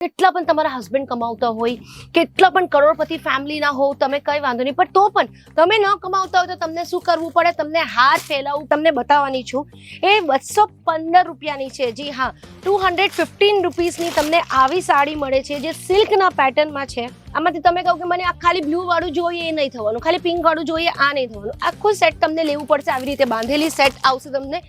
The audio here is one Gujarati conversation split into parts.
કેટલા પણ તમારા હસબન્ડ કમાવતા હોય, કેટલા પણ કરોડપતિ ફેમિલીના હોવ, તમે કઈ વાંધો નહીં, પણ તો પણ તમે ન કમાવતા હોય તો તમને શું કરવું પડે, તમને હાથ ફેલાવું તમને બતાવવાની છું. એ 215 રૂપિયાની છે. જી હા, 215 રૂપીસની તમને આવી સાડી મળે છે જે સિલ્કના પેટર્નમાં છે. આમાંથી તમે કહો કે મને આ ખાલી બ્લુ વાળું જોઈએ એ નહીં થવાનું, ખાલી પિંક વાળું જોઈએ આ નહીં થવાનું, આખું સેટ તમને લેવું પડશે. આવી રીતે બાંધેલી સેટ આવશે તમને.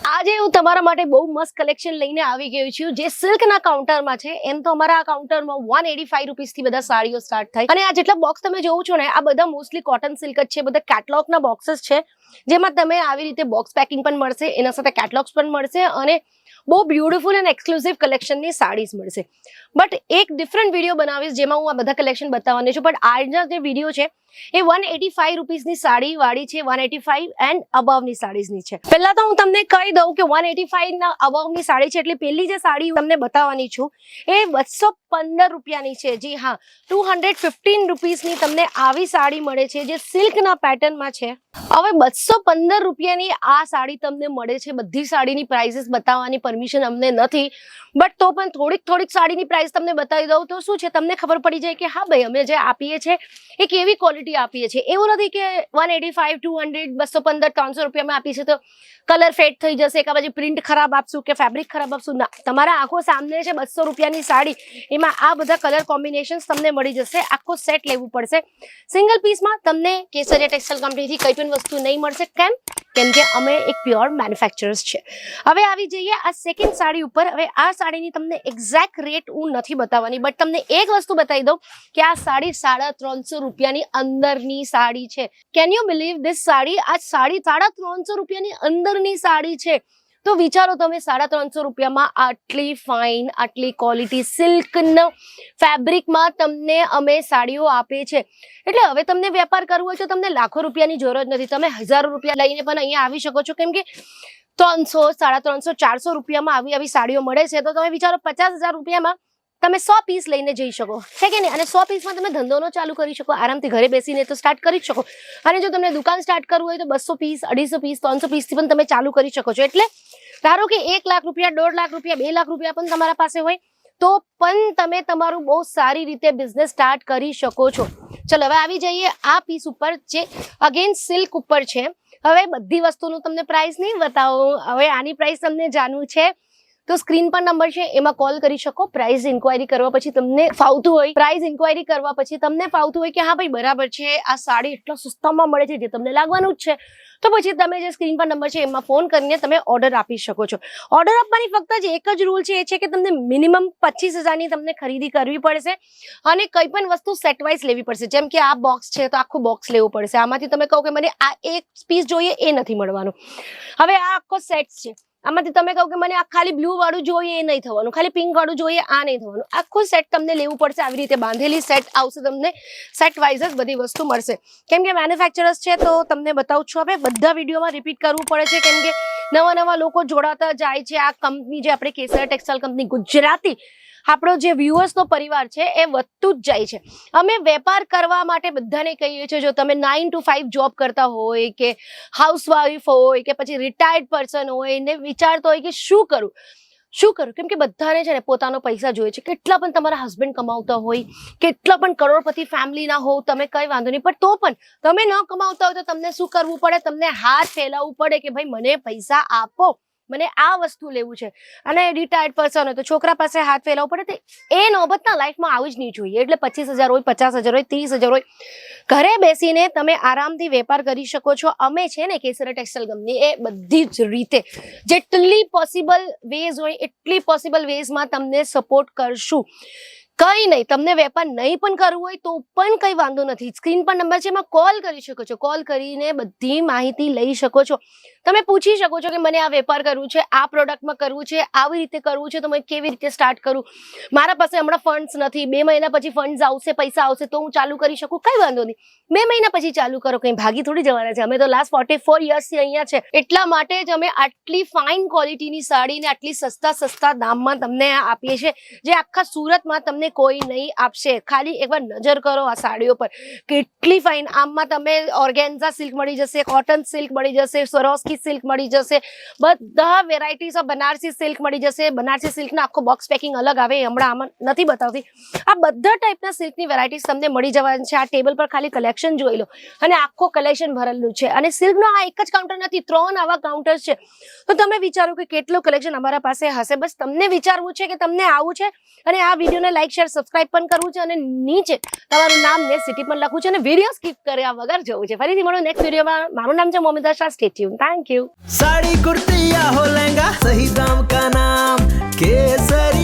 આજે હું તમારા માટે બહુ મસ્ત કલેક્શન લઈને આવી ગયું છું જે સિલ્કના કાઉન્ટરમાં છે. એમ તો અમારા આ કાઉન્ટરમાં 185 રૂપીસથી બધા સાડીઓ સ્ટાર્ટ થાય, અને આ જેટલા બોક્સ તમે જોવો છો ને આ બધા મોસ્ટલી કોટન સિલ્ક જ છે. બધા કેટલોગના બોક્सेस છે જેમાં તમે આવી રીતે બોક્સ પેકિંગ પણ મળશે, એના સાથે કેટલોગ્સ પણ મળશે અને બહુ બ્યુટીફુલ અને એક્સક્લુઝિવ કલેક્શનની સાડીઝ મળશે. બટ એક ડિફરન્ટ વિડીયો બનાવીશ જેમાં હું આ બધા કલેક્શન બતાવવાની છું. બટ આજના જે વિડીયો છે એ 185 રૂપીસની સાડી વાળી છે, 185 એન્ડ અબવની સાડીઝની છે. પહેલા તો હું તમને કહી દઉં કે 185 ના અબવની સાડી છે, એટલે પહેલી જે સાડી તમને બતાવવાની છું એ 215 રૂપિયાની છે. જી હા, 215 રૂપીસની તમને આવી સાડી મળે છે જે સિલ્કના પેટર્નમાં છે. હવે 215 રૂપિયાની આ સાડી તમને મળે છે. બધી સાડીની પ્રાઇસીસ બતાવવાની પરમિશન અમને નથી, બટ તો પણ થોડીક સાડીની પ્રાઇસ તમને બતાવી દઉં તો શું છે, તમને ખબર પડી જાય કે હા ભાઈ અમે જે આપીએ છીએ એ કેવી ક્વોલિટી આપીએ છીએ. એવું નથી કે 185 200 215 300 રૂપિયામાં આપીએ છીએ તો કલર ફેડ થઈ જશે કે પછી પ્રિન્ટ ખરાબ આપશું કે ફેબ્રિક ખરાબ આપશું. ના, તમારા આંખો સામે છે 200 રૂપિયાની સાડી, એમાં આ બધા કલર કોમ્બિનેશન્સ તમને મળી જશે. આખો સેટ લેવું પડશે. સિંગલ પીસમાં તમને કેસરિયા ટેક્સટાઇલ કંપનીથી કઈ પણ વસ્તુ નહીં મળશે. કેમ કે અમે એક પ્યોર મેન્યુફેક્ચરર્સ છે. હવે આવી જઈએ આ સેકન્ડ સાડી ઉપર. હવે આ સાડીની તમને એક્ઝેક્ટ રેટ હું નથી બતાવવાની, બટ તમને એક વસ્તુ બતાવી દઉં કે આ સાડી 350 રૂપિયાની અંદરની સાડી છે. Can you believe this sari? આ સાડી 350 રૂપિયાની અંદરની સાડી છે. તો વિચારો તમે 350 રૂપિયામાં આટલી ફાઇન, આટલી ક્વોલિટી સિલ્કનો ફેબ્રિકમાં તમને અમે સાડીઓ આપે છે. એટલે હવે તમને વેપાર કરવો હોય તો તમને લાખો રૂપિયાની જરૂર નથી, તમે હજારો રૂપિયા લઈને પણ અહીંયા આવી શકો છો. કેમ કે 300 350 400 રૂપિયામાં આવી સાડીઓ મળે છે. તો તમે વિચારો 50,000 રૂપિયામાં તમે 100 પીસ લઈને જઈ શકો, છે કે નહીં? અને 100 પીસમાં તમે ધંધોનો ચાલુ કરી શકો, આરામથી ઘરે બેસીને તો સ્ટાર્ટ કરી શકો. અને જો તમને દુકાન સ્ટાર્ટ કરવું હોય તો 200 પીસ 250 પીસ 300 પીસથી પણ તમે ચાલુ કરી શકો છો. એટલે ધારો કે 1 લાખ રૂપિયા 1.5 લાખ રૂપિયા 2 લાખ રૂપિયા પણ તમારા પાસે હોય તો પણ તમે તમારું બહુ સારી રીતે બિઝનેસ સ્ટાર્ટ કરી શકો છો. ચલો હવે આવી જઈએ આ પીસ ઉપર જે અગેન સિલ્ક ઉપર છે. હવે બધી વસ્તુનું તમને પ્રાઇસ નહીં બતાવું, હવે આની પ્રાઇસ તમને જાણવું છે તો સ્ક્રીન પર નંબર છે એમાં કોલ કરી શકો. પ્રાઇસ ઇન્ક્વાયરી કરવા પછી તમને ફાવતું હોય, પ્રાઇસ ઇન્ક્વાયરી કરવા પછી તમને ફાવતું હોય કે હા ભાઈ બરાબર છે, આ સાડી એટલા સસ્તામાં મળે છે જે તમને લાગવાનું જ છે, તો પછી તમે જે સ્ક્રીન પર નંબર છે એમાં ફોન કરીને તમે ઓર્ડર આપી શકો છો. ઓર્ડર આપવાની ફક્ત જ એક જ રૂલ છે, એ છે કે તમને મિનિમમ 25,000 ની તમને ખરીદી કરવી પડશે અને કઈ પણ વસ્તુ સેટ વાઇઝ લેવી પડશે. જેમ કે આ બોક્સ છે તો આખું બોક્સ લેવું પડશે. આમાંથી તમે કહો કે મને આ એક પીસ જોઈએ એ નથી મળવાનું. હવે આ આખો સેટ છે, આમાંથી તમે કહો કે મને આ ખાલી બ્લુ વાળું જોઈએ એ નહીં થવાનું, ખાલી પિંક વાળું જોઈએ આ નહીં થવાનું, આખું સેટ તમને લેવું પડશે. આવી રીતે બાંધેલી સેટ આવશે, તમને સેટ વાઇઝ જ બધી વસ્તુ મળશે. કેમ કે મેન્યુફેક્ચરર્સ છે તો તમને બતાવું છું. હવે બધા વિડીયોમાં રિપીટ કરવું પડે છે કેમ કે નવા લોકો જોડાતા જાય છે. આ કંપની જે આપણે કેસરિયા ટેક્સટાઇલ કંપની ગુજરાતી, આપણો જે વ્યુઅર્સનો પરિવાર છે એ વધતું જ જાય છે. અમે વેપાર કરવા માટે બધાને કહીએ છીએ, જો તમે 9 to 5 જોબ કરતા હોય કે હાઉસવાઇફ હોય કે પછી રિટાયર્ડ પર્સન હોય ને વિચારતો હોય કે શું કરું, કેમ કે બધાને છે ને પોતાનો પૈસા જોઈએ છે. કેટલા પણ તમારા હસબન્ડ કમાવતા હોય, કેટલા પણ કરોડપતિ ફેમિલીના હોવ, તમે કઈ વાંધો નહીં, પણ તો પણ તમે ન કમાવતા હોય તો તમને શું કરવું પડે, તમને હાથ ફેલાવવું પડે કે ભાઈ મને પૈસા આપો, મને આ વસ્તુ લેવું છે. અને રિટાયર્ડ પર્સન હોય તો છોકરા પાસે હાથ ફેલાવવું પડે. એ નોબતના લાઈફમાં આવું જ નહીં જોઈએ. એટલે 25,000 હોય 50,000 હોય 30,000 હોય, ઘરે બેસીને તમે આરામથી વેપાર કરી શકો છો. અમે છે ને કેસરિયા ટેક્સટાઇલ કંપની એ બધી જ રીતે જેટલી પોસિબલ વેઝ હોય એટલી પોસિબલ વેઝમાં તમને સપોર્ટ કરશું. કઈ નહીં, તમને વેપાર નહીં પણ કરવું હોય તો પણ કઈ વાંધો નથી. સ્ક્રીન પર નંબર છે એમાં કોલ કરી શકો છો. કોલ કરીને બધી માહિતી લઈ શકો છો. તમે પૂછી શકો છો કે મને આ વેપાર કરવું છે, આ પ્રોડક્ટમાં કરવું છે, આવી રીતે કરવું છે, તો મેં કેવી રીતે સ્ટાર્ટ કરું, મારા પાસે હમણાં ફંડ્સ નથી, 2 મહિના પછી ફંડ્સ આવશે, પૈસા આવશે તો હું ચાલુ કરી શકું. કઈ વાંધો નહીં, 2 મહિના પછી ચાલુ કરો, કઈ ભાગી થોડી જવાના છે. અમે તો લાસ્ટ 44 યર્સથી અહીંયા છે. એટલા માટે જ અમે આટલી ફાઇન ક્વોલિટીની સાડીને આટલી સસ્તા દામમાં તમને આપીએ છીએ, જે આખા સુરતમાં તમને તમને કોઈ નહીં આપશે. ખાલી એકવાર નજર કરો આ સાડીઓ પર, કેટલી ફાઇન. આમાં તમે ઓર્ગેન્ઝા સિલ્ક મળી જશે, કોટન સિલ્ક મળી જશે, સ્વરોસ્કી સિલ્ક મળી જશે, બધા વેરાયટીઝ ઓફ બનારસી સિલ્ક મળી જશે. બનારસી સિલ્કનો આખો બોક્સ પેકિંગ અલગ આવે, હમણાં આમાં નથી બતાવતી. આ બધા ટાઈપના સિલ્કની વેરાયટીઝ તમને મળી જવાની છે. આ ટેબલ પર ખાલી કલેક્શન જોઈ લો અને આખો કલેક્શન ભરેલું છે. અને સિલ્કનો આ એક જ કાઉન્ટર નથી, 3 આવા કાઉન્ટર છે. તો તમે વિચારો કે કેટલું કલેક્શન અમારા પાસે હશે. બસ તમને વિચારવું છે કે તમને આવું છે, અને આ વિડીયોને લાઈક શેર સબસ્ક્રાઇબ પણ કરવું છે, અને નીચે તમારું નામ ને સિટી પણ લખવું છે, અને વિડીયો સ્કીપ કર્યા વગર જવું છે. ફરીથી મળો નેક્સ્ટ વિડીયોમાં. મારું નામ છે Momita Shah. Stay tune. Thank you. Sari kurti या हो लहंगा, सही दाम का नाम केसर।